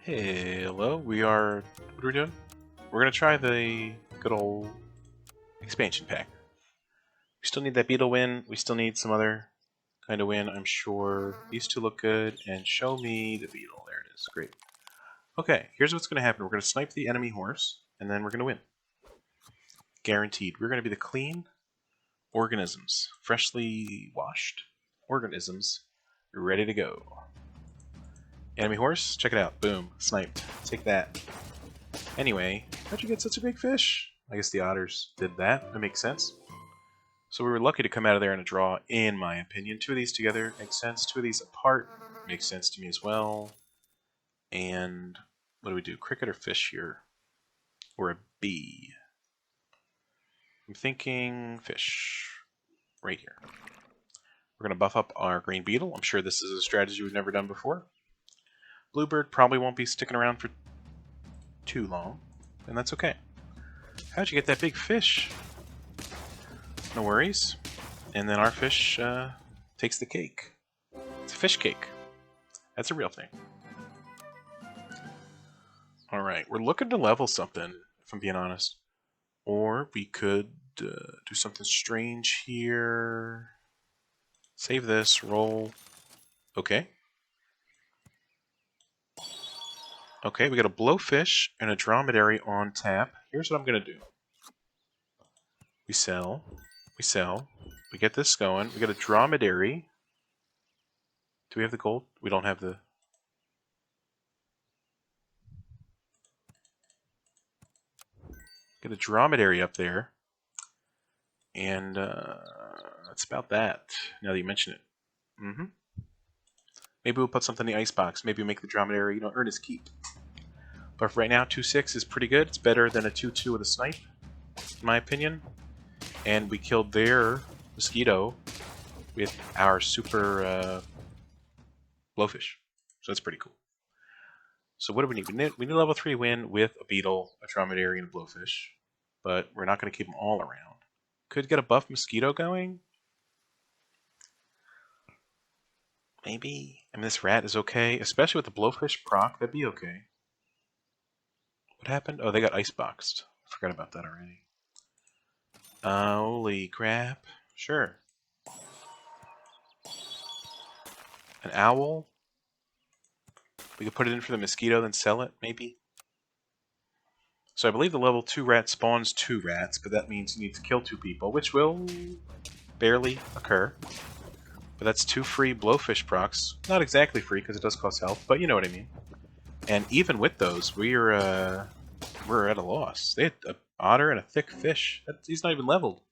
Hello, what are we doing? We're gonna try the good old expansion pack. We still need that beetle win, we still need some other kind of win, I'm sure. These two look good, and show me the beetle. There it is, great. Okay, here's what's gonna happen. We're gonna snipe the enemy horse, and then we're gonna win. Guaranteed. We're gonna be the clean organisms. Freshly washed organisms, ready to go. Enemy horse, check it out. Boom, sniped. Take that. Anyway, how'd you get such a big fish? I guess the otters did that. That makes sense. So we were lucky to come out of there in a draw, in my opinion. Two of these together makes sense. Two of these apart makes sense to me as well. And what do we do? Cricket or fish here? Or a bee? I'm thinking fish. Right here. We're going to buff up our green beetle. I'm sure this is a strategy we've never done before. Bluebird probably won't be sticking around for too long, and that's okay. How'd you get that big fish? No worries. And then our fish takes the cake. It's a fish cake. That's a real thing. Alright, we're looking to level something, if I'm being honest. Or we could do something strange here. Save this, roll. Okay. Okay, we got a blowfish and a dromedary on tap. Here's what I'm going to do. We sell. We sell. We get this going. We got a dromedary. Do we have the gold? We don't have the... Get a dromedary up there. And that's about that, now that you mention it. Maybe we'll put something in the icebox. Maybe we'll make the dromedary, earn his keep. But for right now, 2-6 is pretty good. It's better than a 2-2 with a snipe, in my opinion. And we killed their mosquito with our super blowfish. So that's pretty cool. So what do we need? We need a level 3 win with a beetle, a dromedary, and a blowfish. But we're not going to keep them all around. Could get a buff mosquito going? Maybe. I mean, this rat is okay. Especially with the blowfish proc, that'd be okay. What happened? Oh, they got iceboxed. I forgot about that already. Holy crap. Sure. An owl? We could put it in for the mosquito, then sell it, maybe? So I believe the level 2 rat spawns 2 rats, but that means you need to kill 2 people, which will barely occur. But that's 2 free blowfish procs. Not exactly free, because it does cost health, but you know what I mean. And even with those, we're at a loss. They had an otter and a thick fish. He's not even leveled.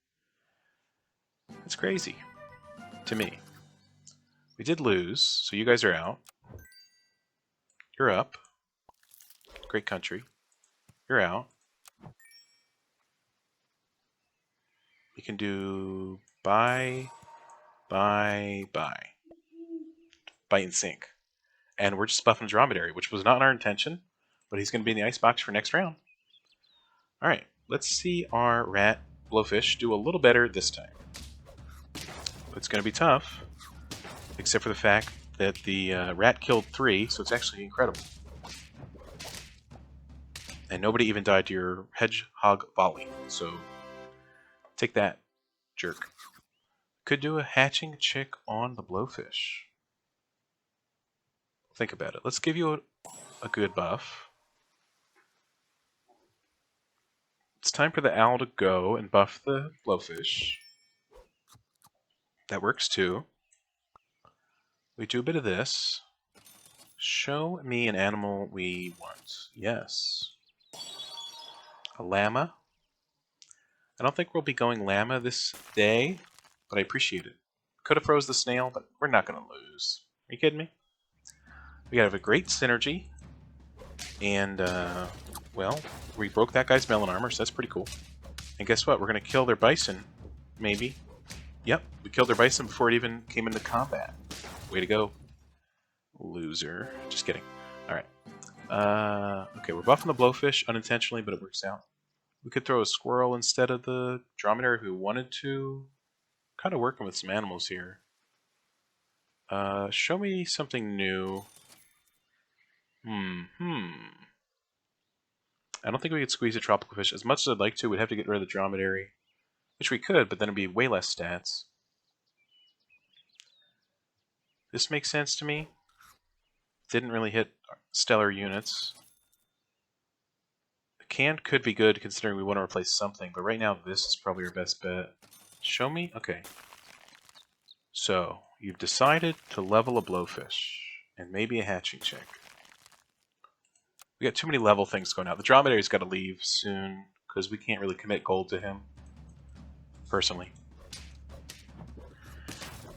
That's crazy. To me. We did lose, so you guys are out. You're up. Great country. You're out. We can do buy and sync. And we're just buffing dromedary, which was not our intention, but he's going to be in the icebox for next round. Alright, let's see our rat blowfish do a little better this time. It's going to be tough, except for the fact that the rat killed 3, so it's actually incredible. And nobody even died to your hedgehog volley, so take that, jerk. Could do a hatching chick on the blowfish. Think about it. Let's give you a good buff. It's time for the owl to go and buff the blowfish. That works too. We do a bit of this. Show me an animal we want. Yes. A llama. I don't think we'll be going llama this day, but I appreciate it. Could have froze the snail, but we're not going to lose. Are you kidding me? We have a great synergy. And, well, we broke that guy's melon armor, so that's pretty cool. And guess what? We're going to kill their bison. Maybe. Yep, we killed their bison before it even came into combat. Way to go. Loser. Just kidding. Alright. Okay, we're buffing the blowfish unintentionally, but it works out. We could throw a squirrel instead of the dromedary if we wanted to. Kind of working with some animals here. Show me something new. I don't think we could squeeze a tropical fish. As much as I'd like to, we'd have to get rid of the dromedary. Which we could, but then it'd be way less stats. This makes sense to me. Didn't really hit stellar units. The canned could be good considering we want to replace something, but right now this is probably our best bet. Show me? Okay. So, you've decided to level a blowfish, and maybe a hatching chick. We got too many level things going out. The dromedary's got to leave soon, because we can't really commit gold to him. Personally.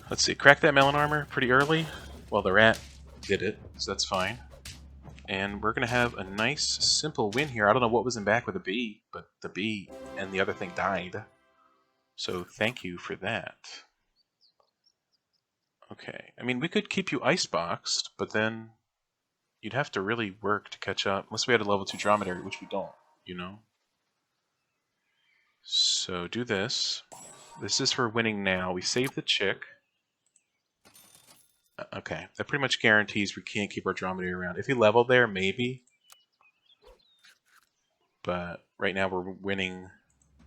Let's see, crack that melon armor pretty early. Well, the rat did it, so that's fine. And we're going to have a nice, simple win here. I don't know what was in back with the bee, but the bee and the other thing died. So thank you for that. Okay, I mean, we could keep you iceboxed, but then you'd have to really work to catch up. Unless we had a level 2 dromedary, which we don't, you know? So do this. This is for winning now. We save the chick. Okay, that pretty much guarantees we can't keep our dromedary around. If he leveled there, maybe. But right now we're winning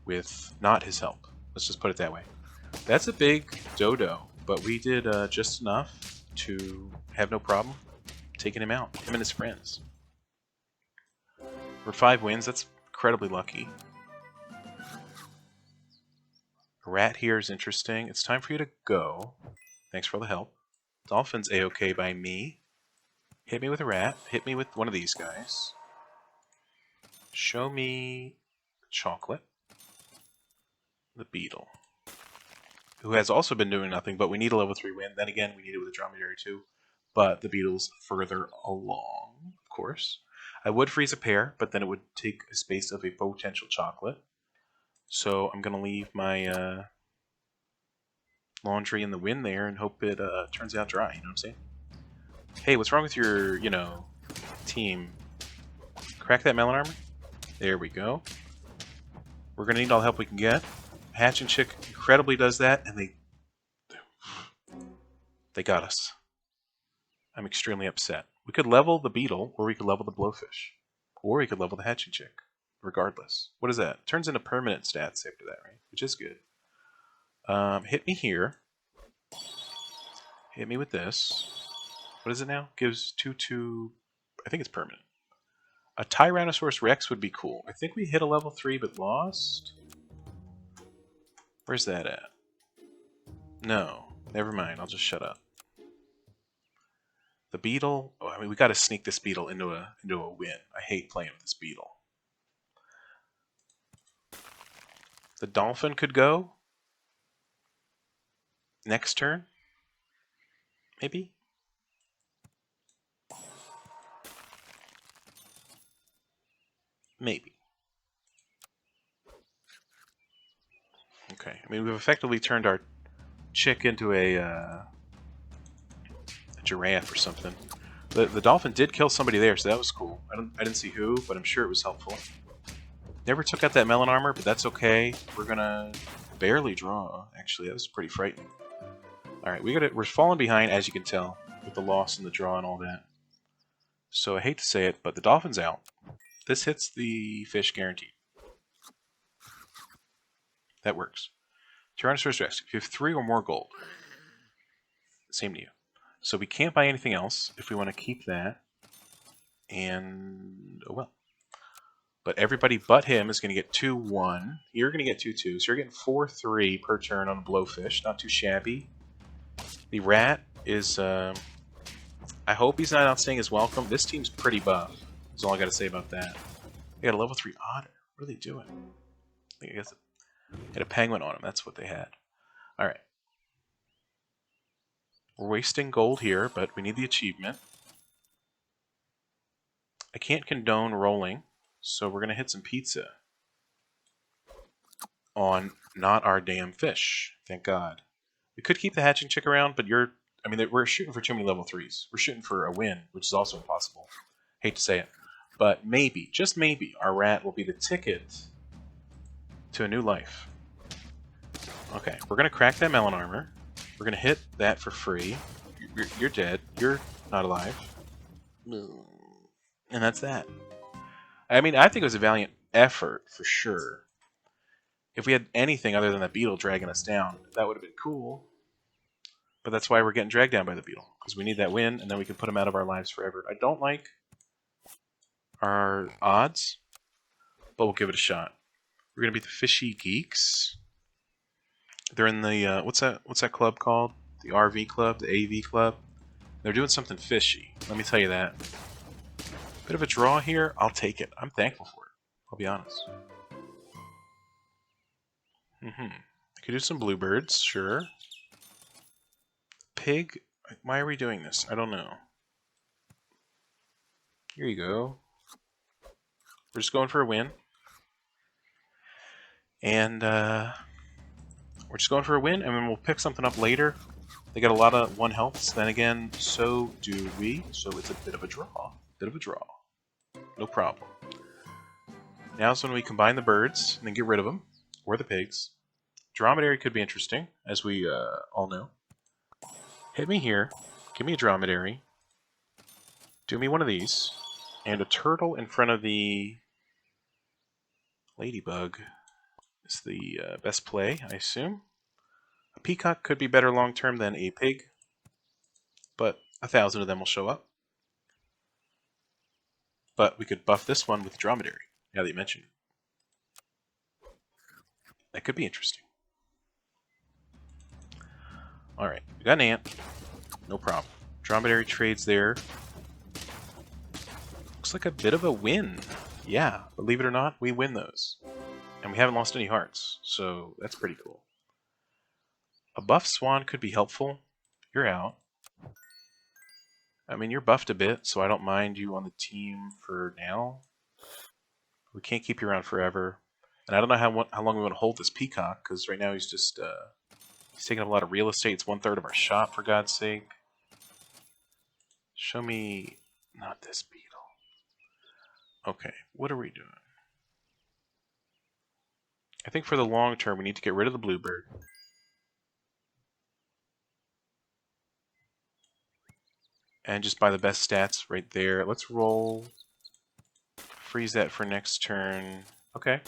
with not his help. Let's just put it that way. That's a big dodo, but we did just enough to have no problem taking him out, him and his friends. For 5 wins, that's incredibly lucky. A rat here is interesting. It's time for you to go. Thanks for all the help. Dolphin's A-okay by me. Hit me with a rat. Hit me with one of these guys. Show me chocolate. The beetle. Who has also been doing nothing, but we need a level 3 win. Then again, we need it with a dromedary too. But the beetle's further along, of course. I would freeze a pair, but then it would take a space of a potential chocolate. So I'm going to leave my laundry in the wind there and hope it turns out dry, you know what I'm saying? Hey, what's wrong with your, team? Crack that melon armor? There we go. We're going to need all the help we can get. Hatch and Chick incredibly does that, and they got us. I'm extremely upset. We could level the beetle, or we could level the blowfish. Or we could level the hatching chick. Regardless. What is that? Turns into permanent stats after that, right? Which is good. Hit me here. Hit me with this. What is it now? Gives 2/2... I think it's permanent. A Tyrannosaurus Rex would be cool. I think we hit a level 3 but lost. Where's that at? No. Never mind. I'll just shut up. The beetle... Oh, I mean, we got to sneak this beetle into a win. I hate playing with this beetle. The dolphin could go. Next turn? Maybe? Maybe. Okay. I mean, we've effectively turned our chick into a giraffe or something. The dolphin did kill somebody there, so that was cool. I didn't see who, but I'm sure it was helpful. Never took out that melon armor, but that's okay. We're gonna barely draw. Actually, that was pretty frightening. All right, we're falling behind, as you can tell, with the loss and the draw and all that. So I hate to say it, but the dolphin's out. This hits the fish guaranteed. That works. Tyrannosaurus Rex. If you have 3 or more gold, same to you. So we can't buy anything else if we want to keep that. And, oh well. But everybody but him is going to get 2-1. You're going to get 2-2. So you're getting 4-3 per turn on a blowfish. Not too shabby. The rat is, I hope he's not outstaying his welcome. This team's pretty buff. That's all I got to say about that. They got a level 3 otter. What are they doing? I guess they had a penguin on him. That's what they had. Alright. We're wasting gold here, but we need the achievement. I can't condone rolling, so we're going to hit some pizza. On not our damn fish. Thank God. We could keep the hatching chick around, but we're shooting for too many level 3s. We're shooting for a win, which is also impossible. Hate to say it. But maybe, just maybe, our rat will be the ticket to a new life. Okay, we're going to crack that melon armor. We're going to hit that for free. You're dead. You're not alive. And that's that. I mean, I think it was a valiant effort, for sure. If we had anything other than that beetle dragging us down, that would have been cool. But that's why we're getting dragged down by the beetle. Because we need that win, and then we can put him out of our lives forever. I don't like our odds, but we'll give it a shot. We're going to beat the Fishy Geeks. They're in the, what's that club called? The RV club? The AV club? They're doing something fishy. Let me tell you that. Bit of a draw here. I'll take it. I'm thankful for it. I'll be honest. Could do some bluebirds, sure. Pig? Why are we doing this? I don't know. Here you go. We're just going for a win. And we're just going for a win, and then we'll pick something up later. They got a lot of 1 healths. Then again, so do we. So it's a bit of a draw. No problem. Now's when we combine the birds and then get rid of them. Or the pigs. Dromedary could be interesting, as we all know. Hit me here. Give me a dromedary. Do me one of these. And a turtle in front of the ladybug is the best play, I assume. A peacock could be better long term than a pig, but 1,000 of them will show up. But we could buff this one with dromedary, now that you mention it. That could be interesting. Alright, we got an ant. No problem. Dromedary trades there. Looks like a bit of a win. Yeah, believe it or not, we win those. And we haven't lost any hearts, so that's pretty cool. A buff swan could be helpful. You're out. I mean, you're buffed a bit, so I don't mind you on the team for now. We can't keep you around forever. And I don't know how long we want to hold this peacock, because right now he's just he's taking up a lot of real estate. It's 1/3 of our shop, for God's sake. Show me... not this beetle. Okay, what are we doing? I think for the long term, we need to get rid of the bluebird. And just buy the best stats right there. Let's roll. Freeze that for next turn. Okay.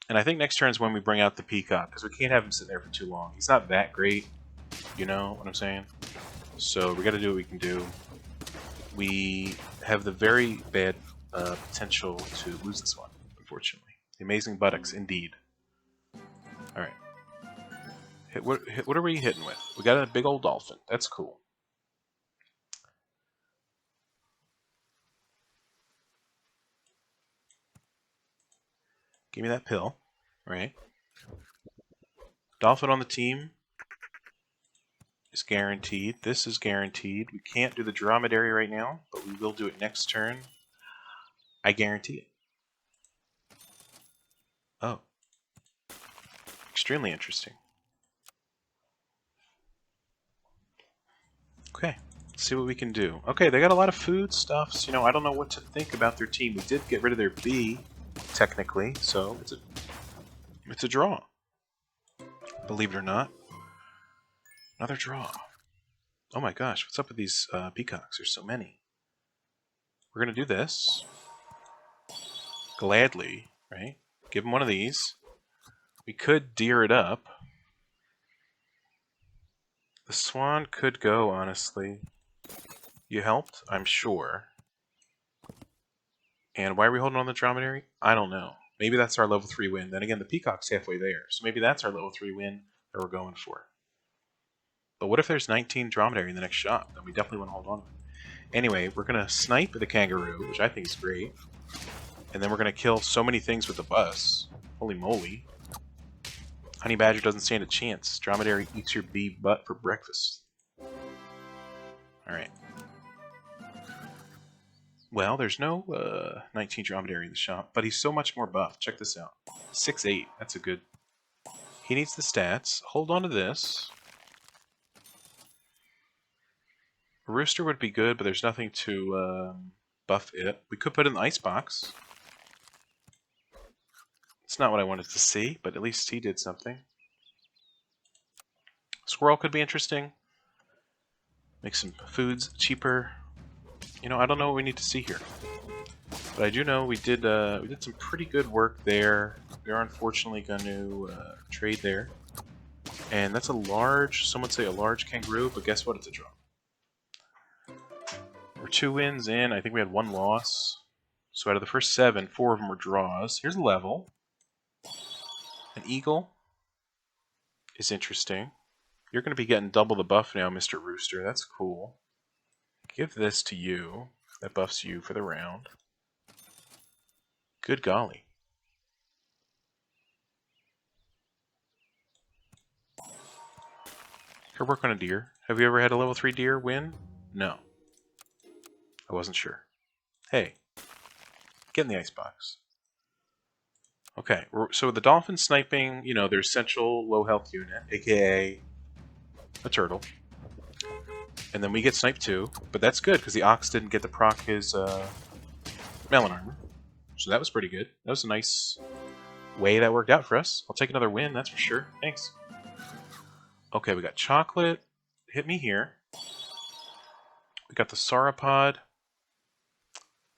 And I think next turn is when we bring out the peacock, because we can't have him sitting there for too long. He's not that great, you know what I'm saying? So we got to do what we can do. We have the very bad potential to lose this one, unfortunately. The amazing buttocks, indeed. All right. What are we hitting with? We got a big old dolphin. That's cool. Give me that pill, right? Dolphin on the team is guaranteed. This is guaranteed. We can't do the dromedary right now, but we will do it next turn. I guarantee it. Oh. Extremely interesting. Okay. Let's see what we can do. Okay, they got a lot of food stuffs. You know, I don't know what to think about their team. We did get rid of their bee, technically, so it's a draw. Believe it or not. Another draw. Oh my gosh, what's up with these peacocks? There's so many. We're going to do this. Gladly, right? Give them one of these. We could deer it up. The swan could go, honestly. You helped? I'm sure. And why are we holding on the dromedary? I don't know. Maybe that's our level 3 win. Then again, the peacock's halfway there. So maybe that's our level 3 win that we're going for. But what if there's 19 dromedary in the next shot? Then we definitely want to hold on. Anyway, we're going to snipe the kangaroo, which I think is great. And then we're going to kill so many things with the bus. Holy moly. Honey badger doesn't stand a chance. Dromedary eats your bee butt for breakfast. Alright. Well, there's no 19 dromedary in the shop, but he's so much more buff. Check this out. 6'8". That's a good... He needs the stats. Hold on to this. A rooster would be good, but there's nothing to buff it. We could put it in the icebox. It's not what I wanted to see, but at least he did something. Squirrel could be interesting. Make some foods cheaper. You know, I don't know what we need to see here. But I do know we did some pretty good work there. We are unfortunately going to trade there. And that's a large, some would say a large kangaroo, but guess what? It's a draw. We're 2 wins in. I think we had 1 loss. So out of the first 7, 4 of them were draws. Here's a level. An eagle is interesting. You're going to be getting double the buff now, Mr. Rooster. That's cool. Give this to you. That buffs you for the round. Good golly. Here, work on a deer. Have you ever had a level 3 deer win? No. I wasn't sure. Hey, get in the icebox. Okay, so the dolphin sniping, you know, their essential low health unit, aka a turtle. And then we get sniped too, but that's good because the ox didn't get to proc his melon armor. So that was pretty good. That was a nice way that worked out for us. I'll take another win, that's for sure. Thanks. Okay, we got chocolate. Hit me here. We got the sauropod.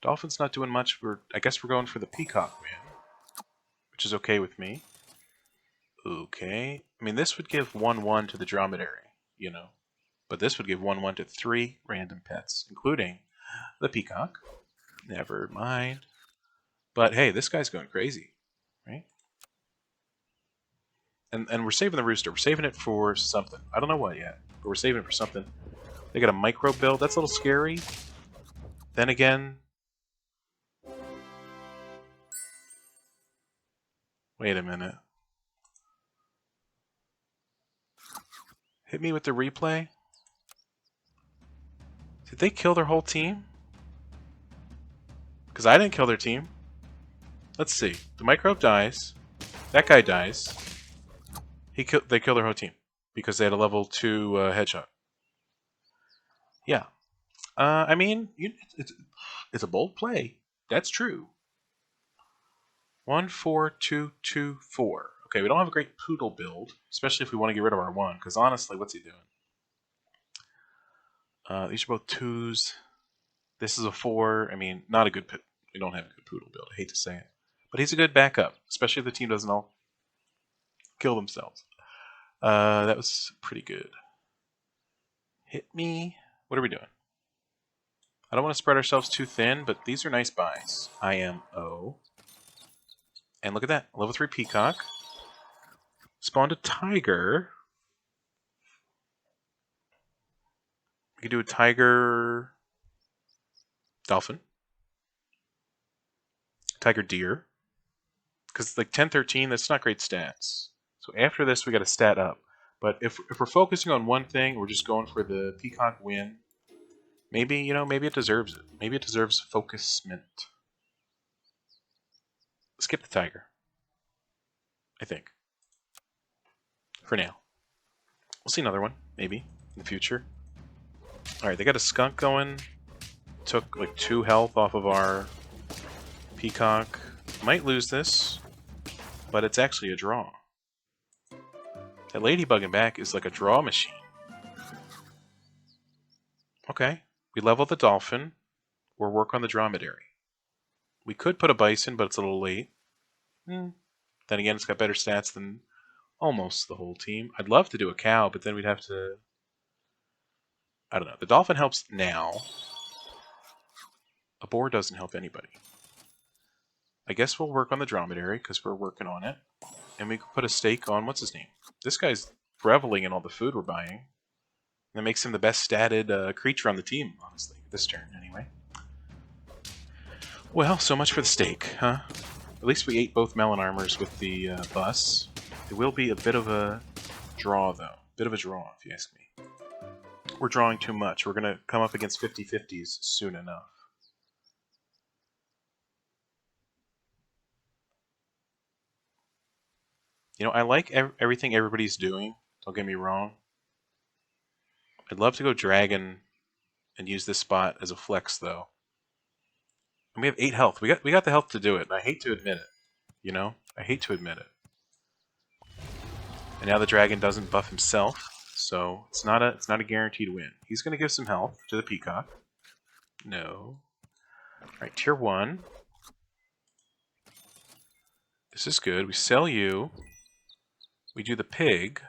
Dolphin's not doing much. I guess we're going for the peacock win, which is okay with me. Okay. I mean, this would give 1-1 to the dromedary, you know. But this would give 1-1 to 3 random pets, including the peacock. Never mind. But hey, this guy's going crazy, right? And we're saving the rooster. We're saving it for something. I don't know what yet, but we're saving it for something. They got a micro build. That's a little scary. Then again... Wait a minute. Hit me with the replay? Did they kill their whole team? Because I didn't kill their team. Let's see. The microbe dies. That guy dies. They kill their whole team. Because they had a level 2 headshot. Yeah. I mean, it's a bold play. That's true. 1, 4, 2, 2, 4. Okay, we don't have a great poodle build. Especially if we want to get rid of our 1. Because honestly, what's he doing? These are both 2s. This is a 4. I mean, not a good pit. We don't have a good poodle build. I hate to say it. But he's a good backup. Especially if the team doesn't all kill themselves. That was pretty good. Hit me. What are we doing? I don't want to spread ourselves too thin, but these are nice buys. IMO. And look at that. Level 3 peacock. Spawned a tiger. We could do a tiger... dolphin. Tiger deer. Because like 10, 13, that's not great stats. So after this, we got to stat up. But if we're focusing on one thing, we're just going for the peacock win. Maybe, you know, maybe it deserves it. Maybe it deserves focusment. Skip the tiger. I think. For now. We'll see another one, maybe, in the future. Alright, they got a skunk going. Took like 2 health off of our peacock. Might lose this, but it's actually a draw. That ladybug in back is like a draw machine. Okay, we level the dolphin. We'll work on the dromedary. We could put a bison, but it's a little late. Then again, it's got better stats than almost the whole team. I'd love to do a cow, but then we'd have to... I don't know. The dolphin helps now. A boar doesn't help anybody. I guess we'll work on the dromedary, because we're working on it. And we could put a stake on... what's his name? This guy's reveling in all the food we're buying. That makes him the best statted creature on the team, honestly. This turn, anyway. Well, so much for the steak, huh? At least we ate both melon armors with the bus. It will be a bit of a draw, though. Bit of a draw, if you ask me. We're drawing too much. We're going to come up against 50-50s soon enough. You know, I like everything everybody's doing. Don't get me wrong. I'd love to go dragon and use this spot as a flex, though. And we have 8 health. We got the health to do it, and I hate to admit it. You know? I hate to admit it. And now the dragon doesn't buff himself, so it's not a guaranteed win. He's going to give some health to the peacock. No. Alright, tier 1. This is good. We sell you. We do the pig,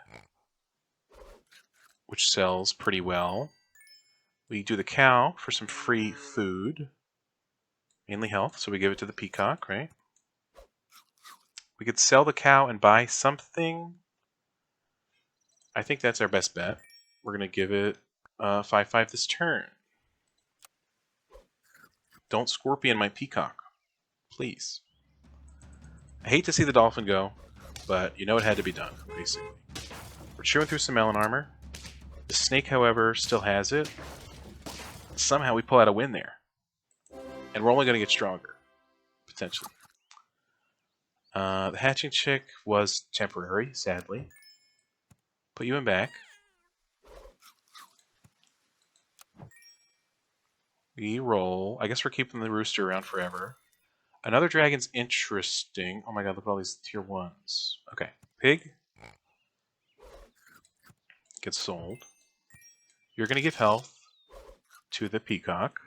which sells pretty well. We do the cow for some free food. Mainly health, so we give it to the peacock, right? We could sell the cow and buy something. I think that's our best bet. We're going to give it 5-5 this turn. Don't scorpion my peacock. Please. I hate to see the dolphin go, but you know it had to be done, basically. We're chewing through some melon armor. The snake, however, still has it. Somehow we pull out a win there. And we're only going to get stronger, potentially. The hatching chick was temporary, sadly. Put you in back. We roll. I guess we're keeping the rooster around forever. Another dragon's interesting. Oh my god, look at all these tier 1s. Okay, pig. Gets sold. You're going to give health to the peacock.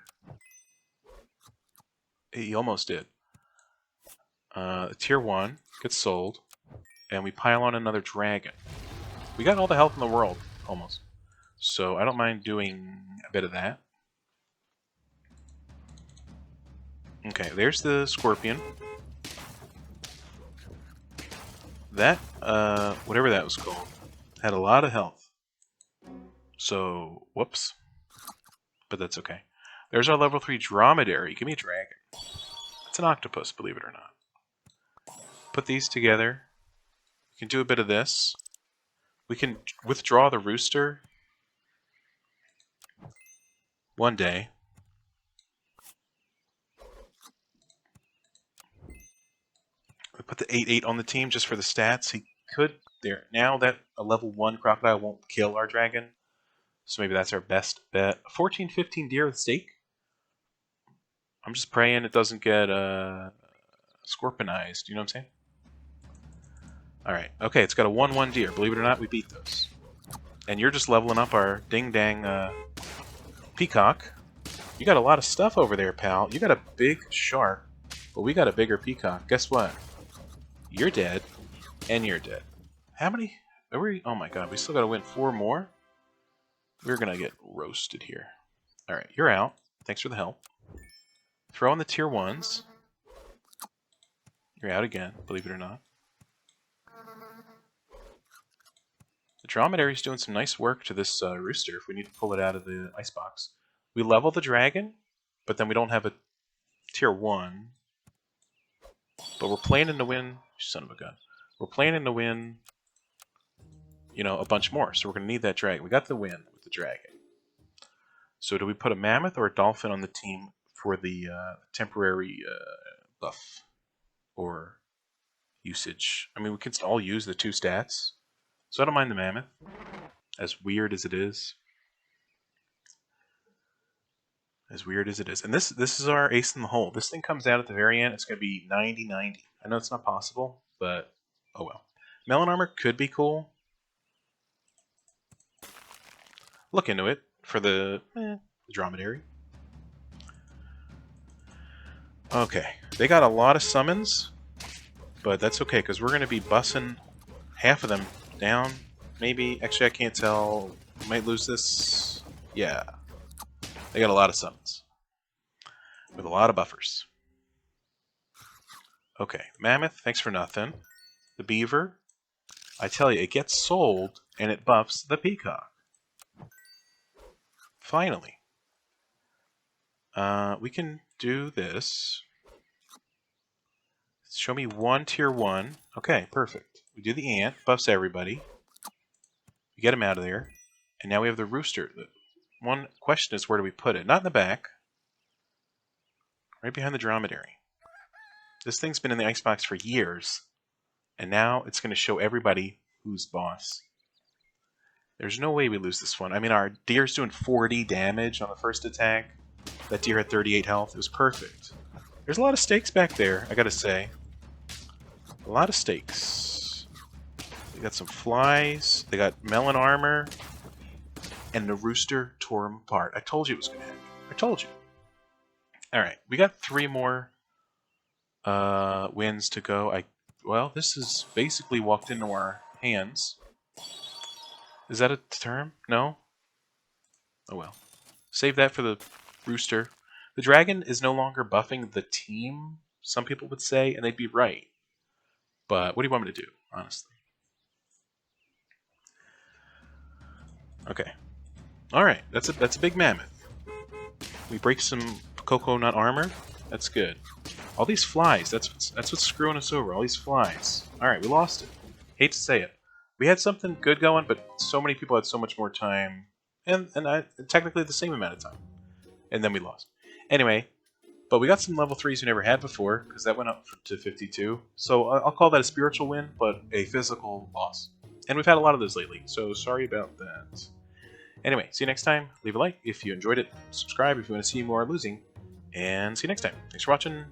He almost did. Tier 1 gets sold. And we pile on another dragon. We got all the health in the world, almost. So I don't mind doing a bit of that. Okay, there's the scorpion. That, whatever that was called, had a lot of health. So, whoops. But that's okay. There's our level 3 dromedary. Give me a dragon. It's an octopus, believe it or not. Put these together. We can do a bit of this. We can withdraw the rooster one day. We put the 8-8 on the team just for the stats. He could there. Now that a level 1 crocodile won't kill our dragon, so maybe that's our best bet. 14-15 deer with steak. I'm just praying it doesn't get scorpionized. You know what I'm saying? Alright, okay, it's got a 1-1 deer. Believe it or not, we beat those. And you're just leveling up our ding-dang peacock. You got a lot of stuff over there, pal. You got a big shark, but we got a bigger peacock. Guess what? You're dead, and you're dead. How many? Are we? Oh my god, we still got to win 4 more? We're going to get roasted here. Alright, you're out. Thanks for the help. Throw in the tier 1s. You're out again, believe it or not. The dromedary's doing some nice work to this rooster if we need to pull it out of the icebox. We level the dragon, but then we don't have a tier 1. But we're planning to win... Son of a gun. We're planning to win, you know, a bunch more. So we're going to need that dragon. We got the win with the dragon. So do we put a mammoth or a dolphin on the team for the temporary buff or usage? I mean, we can all use the 2 stats. So I don't mind the mammoth, as weird as it is. As weird as it is. And this is our ace in the hole. This thing comes out at the very end. It's going to be 90-90. I know it's not possible, but oh well. Melon armor could be cool. Look into it for the dromedary. Okay. They got a lot of summons, but that's okay, because we're going to be bussing half of them down. Maybe. Actually, I can't tell. Might lose this. Yeah. They got a lot of summons. With a lot of buffers. Okay. Mammoth, thanks for nothing. The beaver. I tell you, it gets sold, and it buffs the peacock. Finally. We can do this. Show me 1 tier 1. Okay, perfect. We do the ant, buffs everybody. We get him out of there. And now we have the rooster. One question is, where do we put it? Not in the back. Right behind the dromedary. This thing's been in the icebox for years. And now it's going to show everybody who's boss. There's no way we lose this one. I mean, our deer's doing 40 damage on the first attack. That deer had 38 health. It was perfect. There's a lot of stakes back there, I gotta say. A lot of stakes. They got some flies. They got melon armor. And the rooster tore them apart. I told you it was going to happen. I told you. Alright, we got 3 more wins to go. Well, this is basically walked into our hands. Is that a term? No? Oh well. Save that for the rooster. The dragon is no longer buffing the team, some people would say, and they'd be right. But what do you want me to do, honestly? Okay. Alright, that's a big mammoth. We break some coconut armor. That's good. All these flies, that's what's screwing us over. All these flies. Alright, we lost it. Hate to say it. We had something good going, but so many people had so much more time, and technically the same amount of time. And then we lost. Anyway, but we got some level 3s we never had before, because that went up to 52. So I'll call that a spiritual win, but a physical loss. And we've had a lot of those lately, so sorry about that. Anyway, see you next time. Leave a like if you enjoyed it. Subscribe if you want to see more losing. And see you next time. Thanks for watching.